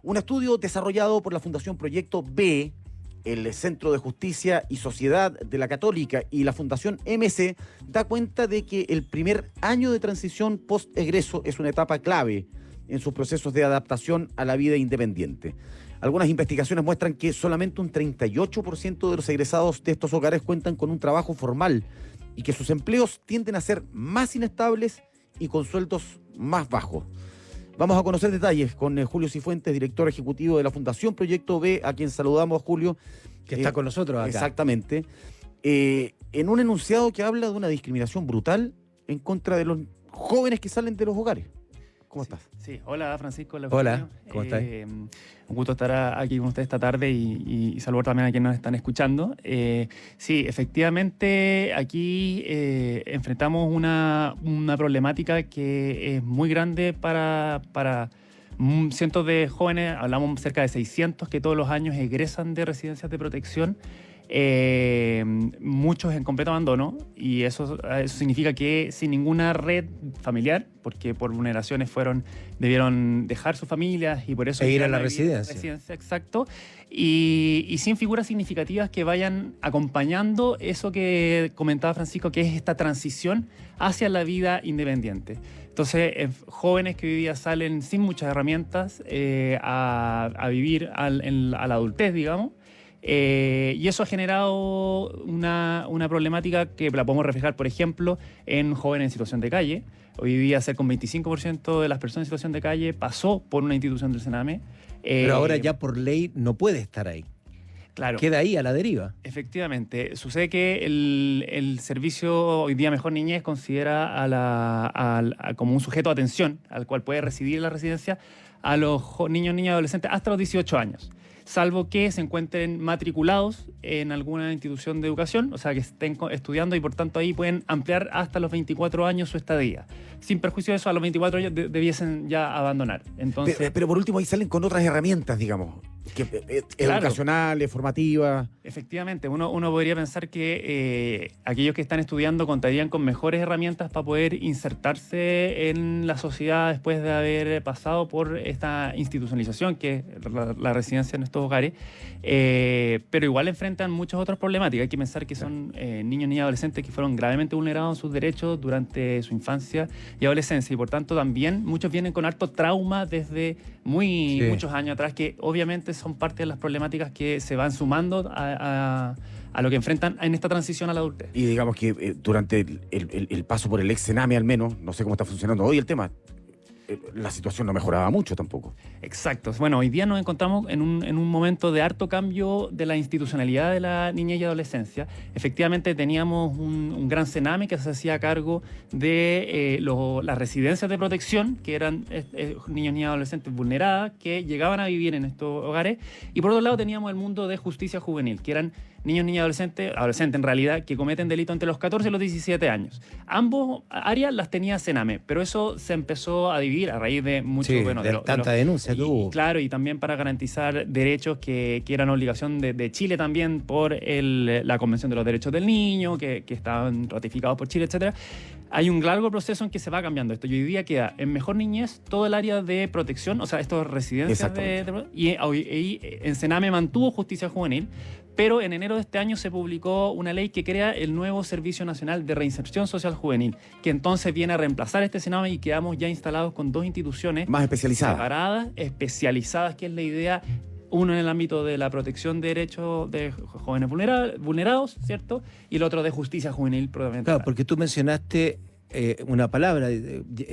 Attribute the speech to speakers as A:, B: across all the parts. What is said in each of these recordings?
A: Un estudio desarrollado por la Fundación Proyecto B, el Centro de Justicia y Sociedad de la Católica y la Fundación MC da cuenta de que el primer año de transición post-egreso es una etapa clave en sus procesos de adaptación a la vida independiente. Algunas investigaciones muestran que solamente un 38% de los egresados de estos hogares cuentan con un trabajo formal y que sus empleos tienden a ser más inestables y con sueldos más bajos. Vamos a conocer detalles con Julio Cifuentes, director ejecutivo de la Fundación Proyecto B, a quien saludamos, Julio.
B: Que está con nosotros acá.
A: Exactamente. En un enunciado que habla de una discriminación brutal en contra de los jóvenes que salen de los hogares. ¿Cómo estás?
C: Sí, hola Francisco.
B: Hola, ¿cómo estás?
C: Un gusto estar aquí con usted esta tarde y saludar también a quienes nos están escuchando. Sí, efectivamente aquí enfrentamos una problemática que es muy grande para cientos de jóvenes. Hablamos cerca de 600 que todos los años egresan de residencias de protección. Muchos en completo abandono, y eso significa que sin ninguna red familiar, porque por vulneraciones debieron dejar sus familias y por eso
B: ir a la residencia.
C: Exacto, y sin figuras significativas que vayan acompañando eso que comentaba Francisco, que es esta transición hacia la vida independiente. Entonces, jóvenes que hoy día salen sin muchas herramientas a vivir a la adultez, digamos. Y eso ha generado una problemática que la podemos reflejar, por ejemplo, en jóvenes en situación de calle. Hoy día cerca de un 25% de las personas en situación de calle pasó por una institución del Sename.
B: Pero ahora ya por ley no puede estar ahí.
C: Claro.
B: Queda ahí a la deriva.
C: Efectivamente. Sucede que el servicio hoy día Mejor Niñez considera como un sujeto de atención al cual puede residir en la residencia a los niños, niñas y adolescentes hasta los 18 años. Salvo que se encuentren matriculados en alguna institución de educación, o sea, que estén estudiando y por tanto ahí pueden ampliar hasta los 24 años su estadía. Sin perjuicio de eso, a los 24 años debiesen ya abandonar. Entonces,
A: pero por último ahí salen con otras herramientas, digamos,
C: claro,
A: educacionales, formativas.
C: Efectivamente, uno podría pensar que aquellos que están estudiando contarían con mejores herramientas para poder insertarse en la sociedad después de haber pasado por esta institucionalización que es la residencia en estos hogares, pero igual enfrentan muchas otras problemáticas. Hay que pensar que son niños, niñas y adolescentes que fueron gravemente vulnerados en sus derechos durante su infancia y adolescencia, y por tanto también muchos vienen con harto trauma desde muchos años atrás, que obviamente son parte de las problemáticas que se van sumando a lo que enfrentan en esta transición a la adultez.
A: Y digamos que durante el paso por el ex Sename, al menos, no sé cómo está funcionando hoy el tema, la situación no mejoraba mucho tampoco.
C: Exacto. Bueno, hoy día nos encontramos en un momento de harto cambio de la institucionalidad de la niñez y adolescencia. Efectivamente teníamos un gran Sename que se hacía cargo de las residencias de protección, que eran niños, niñas y adolescentes vulneradas que llegaban a vivir en estos hogares. Y por otro lado teníamos el mundo de justicia juvenil, que eran niños, niñas y adolescentes en realidad, que cometen delito entre los 14 y los 17 años. Ambos áreas las tenía Sename, pero eso se empezó a dividir a raíz de mucho,
B: tanta denuncia que hubo.
C: Claro, y también para garantizar derechos que eran obligación de Chile también por la Convención de los Derechos del Niño, que estaban ratificados por Chile, etcétera. Hay un largo proceso en que se va cambiando esto. Y hoy día queda en Mejor Niñez todo el área de protección, o sea, estas residencias y en Sename mantuvo justicia juvenil, pero en enero de este año se publicó una ley que crea el nuevo Servicio Nacional de Reinserción Social Juvenil, que entonces viene a reemplazar este Sename, y quedamos ya instalados con dos instituciones
A: más especializadas.
C: Separadas, especializadas, que es la idea. Uno en el ámbito de la protección de derechos de jóvenes vulnerados, ¿cierto? Y el otro de justicia juvenil probablemente.
B: Claro, porque tú mencionaste una palabra,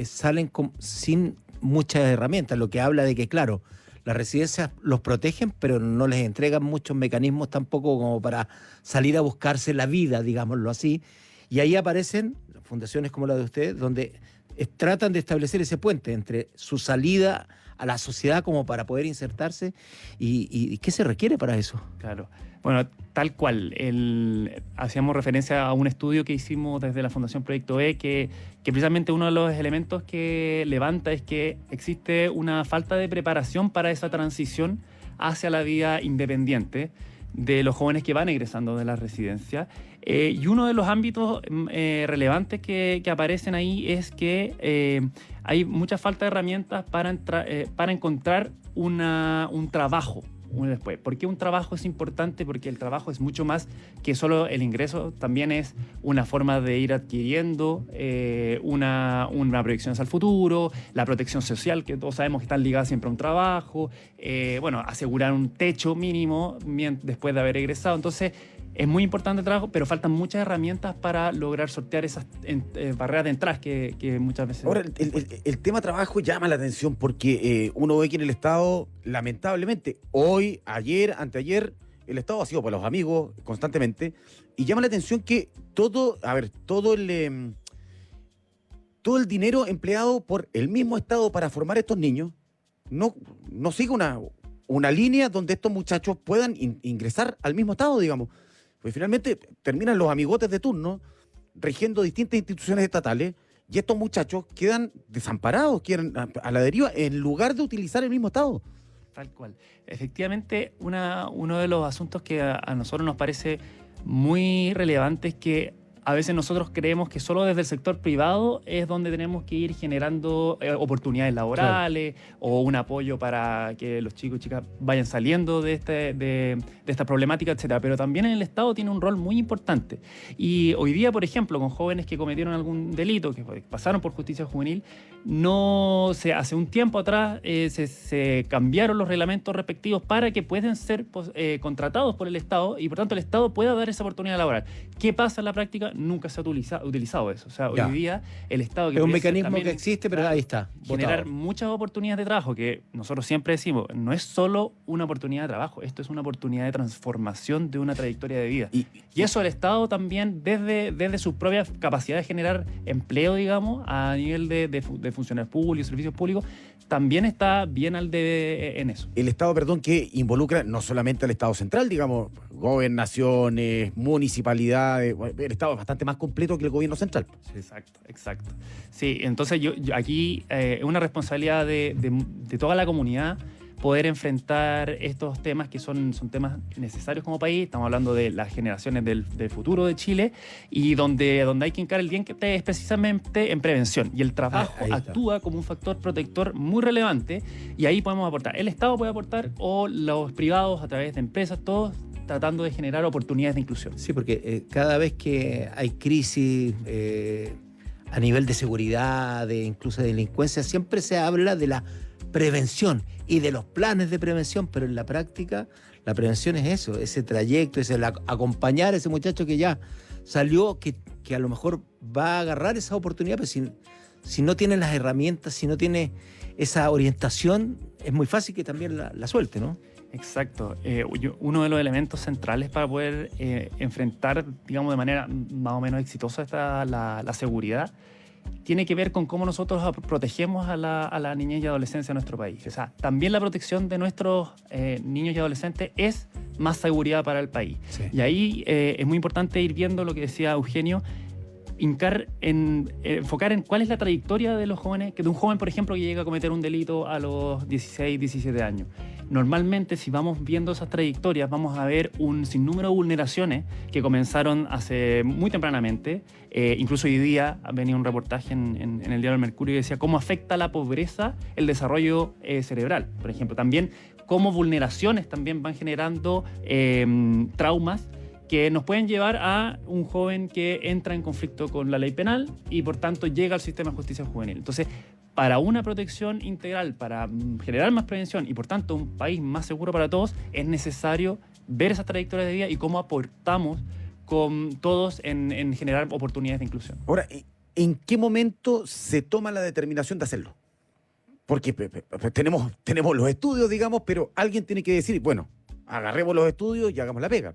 B: salen sin muchas herramientas, lo que habla de que, claro, las residencias los protegen, pero no les entregan muchos mecanismos tampoco como para salir a buscarse la vida, digámoslo así. Y ahí aparecen fundaciones como la de usted, donde tratan de establecer ese puente entre su salida a la sociedad como para poder insertarse. ¿Y qué se requiere para eso?
C: Claro. Bueno, tal cual. Hacíamos referencia a un estudio que hicimos desde la Fundación Proyecto E, que precisamente uno de los elementos que levanta es que existe una falta de preparación para esa transición hacia la vida independiente. de los jóvenes que van egresando de la residencia. Y uno de los ámbitos relevantes que aparecen ahí es que hay mucha falta de herramientas para encontrar un trabajo después. ¿Por qué un trabajo es importante? Porque el trabajo es mucho más que solo el ingreso, también es una forma de ir adquiriendo una proyección hacia el futuro, la protección social, que todos sabemos que están ligadas siempre a un trabajo, asegurar un techo mínimo después de haber egresado. Entonces, es muy importante el trabajo, pero faltan muchas herramientas para lograr sortear esas barreras de entrada que muchas veces...
A: Ahora, el tema trabajo llama la atención porque uno ve que en el Estado, lamentablemente, hoy, ayer, anteayer, el Estado ha sido por los amigos constantemente, y llama la atención que todo el dinero empleado por el mismo Estado para formar a estos niños no sigue una línea donde estos muchachos puedan ingresar al mismo Estado, digamos. Pues finalmente terminan los amigotes de turno rigiendo distintas instituciones estatales y estos muchachos quedan desamparados, quedan a la deriva en lugar de utilizar el mismo Estado.
C: Tal cual. Efectivamente, uno de los asuntos que a nosotros nos parece muy relevante es que a veces nosotros creemos que solo desde el sector privado es donde tenemos que ir generando oportunidades laborales, claro, o un apoyo para que los chicos y chicas vayan saliendo de esta problemática, etcétera. Pero también el Estado tiene un rol muy importante. Y hoy día, por ejemplo, con jóvenes que cometieron algún delito, que pasaron por justicia juvenil, hace un tiempo atrás se cambiaron los reglamentos respectivos para que puedan ser contratados por el Estado y por tanto el Estado pueda dar esa oportunidad laboral. ¿Qué pasa en la práctica? Nunca se ha utilizado eso. O sea, hoy día el Estado...
B: Es un mecanismo que existe, pero ahí está.
C: Generar muchas oportunidades de trabajo, que nosotros siempre decimos, no es solo una oportunidad de trabajo, esto es una oportunidad de transformación de una trayectoria de vida. Y eso el Estado también, desde sus propias capacidades de generar empleo, digamos, a nivel de funcionarios públicos, servicios públicos, también está bien al debe en eso.
A: El Estado, perdón, que involucra no solamente al Estado central, digamos, gobernaciones, municipalidades, el Estado es bastante más completo que el gobierno central.
C: Exacto. Sí, entonces yo aquí es una responsabilidad de toda la comunidad poder enfrentar estos temas que son temas necesarios como país. Estamos hablando de las generaciones del futuro de Chile y donde hay que hincar el diente es precisamente en prevención. Y el trabajo actúa como un factor protector muy relevante y ahí podemos aportar. El Estado puede aportar o los privados a través de empresas, todos tratando de generar oportunidades de inclusión.
B: Sí, porque cada vez que hay crisis a nivel de seguridad, incluso de delincuencia, siempre se habla de la prevención y de los planes de prevención, pero en la práctica la prevención es eso, ese trayecto, es el acompañar a ese muchacho que ya salió, que a lo mejor va a agarrar esa oportunidad, pero si no tiene las herramientas, si no tiene esa orientación, es muy fácil que también la suelte, ¿no?
C: Exacto. Uno de los elementos centrales para poder enfrentar, digamos, de manera más o menos exitosa la seguridad tiene que ver con cómo nosotros protegemos a la niñez y adolescencia de nuestro país. O sea, también la protección de nuestros niños y adolescentes es más seguridad para el país. Sí. Y ahí es muy importante ir viendo lo que decía Eugenio, enfocar en cuál es la trayectoria de los jóvenes, de un joven, por ejemplo, que llega a cometer un delito a los 16, 17 años. Normalmente, si vamos viendo esas trayectorias, vamos a ver un sinnúmero de vulneraciones que comenzaron hace muy tempranamente. Incluso hoy día venía un reportaje en el diario El Mercurio que decía cómo afecta la pobreza el desarrollo cerebral. Por ejemplo, también cómo vulneraciones también van generando traumas que nos pueden llevar a un joven que entra en conflicto con la ley penal y por tanto llega al sistema de justicia juvenil. Entonces, para una protección integral, para generar más prevención y por tanto un país más seguro para todos, es necesario ver esas trayectorias de vida y cómo aportamos con todos en generar oportunidades de inclusión.
A: Ahora, ¿en qué momento se toma la determinación de hacerlo? Porque tenemos los estudios, digamos, pero alguien tiene que decir, bueno, agarremos los estudios y hagamos la pega.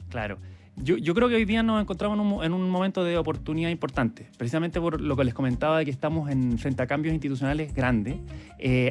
C: Claro. Yo creo que hoy día nos encontramos en un momento de oportunidad importante, precisamente por lo que les comentaba de que estamos frente a cambios institucionales grandes.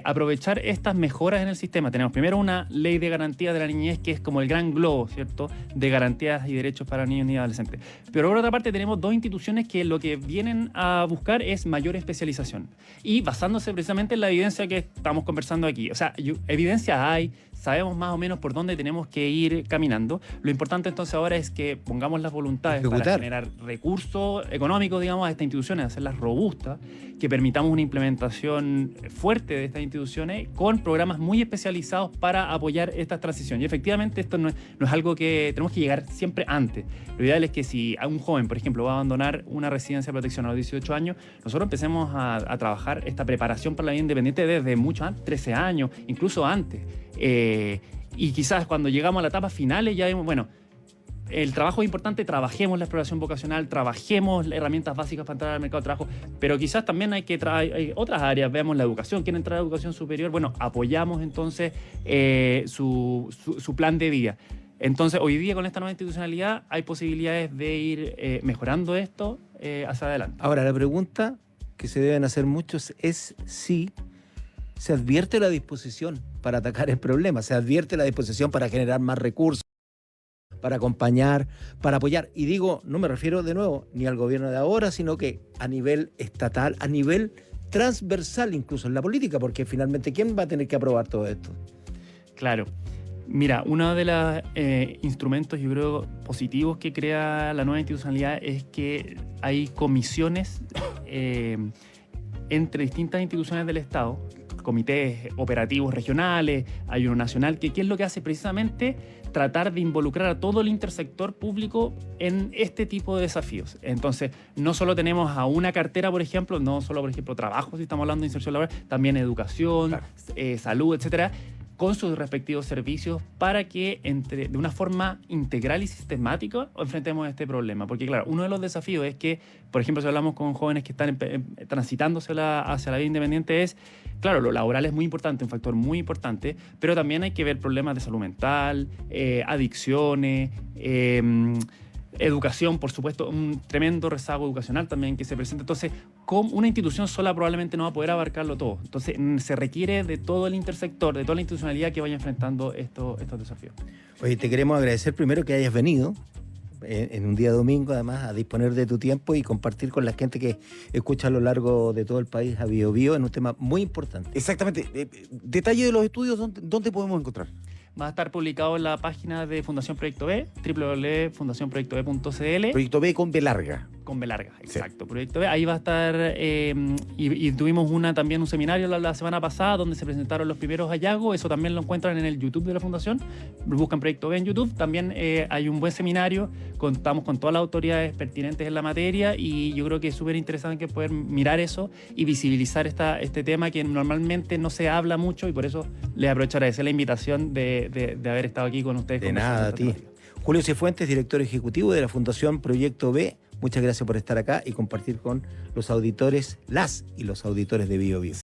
C: Aprovechar estas mejoras en el sistema. Tenemos primero una ley de garantía de la niñez que es como el gran globo, ¿cierto?, de garantías y derechos para niños y adolescentes. Pero por otra parte tenemos dos instituciones que lo que vienen a buscar es mayor especialización y basándose precisamente en la evidencia que estamos conversando aquí. O sea, evidencia hay, sabemos más o menos por dónde tenemos que ir caminando. Lo importante entonces ahora es que pongamos las voluntades para
B: Ejecutar.
C: generar recursos económicos, digamos, a estas instituciones, hacerlas robustas, que permitamos una implementación fuerte de estas instituciones con programas muy especializados para apoyar esta transición. Y efectivamente esto no es algo que tenemos que llegar siempre antes. Lo ideal es que si a un joven, por ejemplo, va a abandonar una residencia de protección a los 18 años, nosotros empecemos a trabajar esta preparación para la vida independiente desde mucho antes, 13 años, incluso antes. Y quizás cuando llegamos a la etapa final ya vemos, bueno, el trabajo es importante, trabajemos la exploración vocacional, trabajemos las herramientas básicas para entrar al mercado de trabajo, pero quizás también hay otras áreas, veamos la educación, quieren entrar a la educación superior, bueno, apoyamos entonces su plan de vida. Entonces, hoy día con esta nueva institucionalidad hay posibilidades de ir mejorando esto hacia adelante.
B: Ahora, la pregunta que se deben hacer muchos es si se advierte la disposición para atacar el problema, se advierte la disposición para generar más recursos, para acompañar, para apoyar. Y digo, no me refiero de nuevo ni al gobierno de ahora, sino que a nivel estatal, a nivel transversal incluso en la política, porque finalmente, ¿quién va a tener que aprobar todo esto?
C: Claro. Mira, uno de los instrumentos, yo creo, positivos que crea la nueva institucionalidad es que hay comisiones entre distintas instituciones del Estado, comités operativos regionales, hay uno nacional, que ¿qué es lo que hace? Precisamente tratar de involucrar a todo el intersector público en este tipo de desafíos. Entonces, no solo tenemos a una cartera, por ejemplo, no solo, por ejemplo, trabajo, si estamos hablando de inserción laboral, también educación,
A: Claro.
C: Salud, etcétera, con sus respectivos servicios para que de una forma integral y sistemática enfrentemos este problema. Porque claro, uno de los desafíos es que, por ejemplo, si hablamos con jóvenes que están transitando hacia la vida independiente, es, claro, lo laboral es muy importante, un factor muy importante, pero también hay que ver problemas de salud mental, adicciones, educación, por supuesto, un tremendo rezago educacional también que se presenta. Entonces, con una institución sola probablemente no va a poder abarcarlo todo. Entonces, se requiere de todo el intersector, de toda la institucionalidad que vaya enfrentando estos desafíos.
B: Oye, te queremos agradecer primero que hayas venido en un día domingo, además, a disponer de tu tiempo y compartir con la gente que escucha a lo largo de todo el país a Bio Bio en un tema muy importante.
A: Exactamente. Detalle de los estudios, ¿dónde podemos encontrar?
C: Va a estar publicado en la página de Fundación Proyecto B, www.fundacionproyectob.cl.
A: Proyecto B con B larga.
C: Con B larga,
A: Sí.
C: exacto. Proyecto B. Ahí va a estar, y tuvimos también un seminario la semana pasada donde se presentaron los primeros hallazgos. Eso también lo encuentran en el YouTube de la Fundación. Buscan Proyecto B en YouTube. También hay un buen seminario. Contamos con todas las autoridades pertinentes en la materia y yo creo que es súper interesante poder mirar eso y visibilizar este tema que normalmente no se habla mucho, y por eso les aprovecho a agradecer la invitación de haber estado aquí con ustedes.
B: De nada, a ti. Julio Cifuentes, director ejecutivo de la Fundación Proyecto B, muchas gracias por estar acá y compartir con los auditores, las y los auditores de Bio Bio.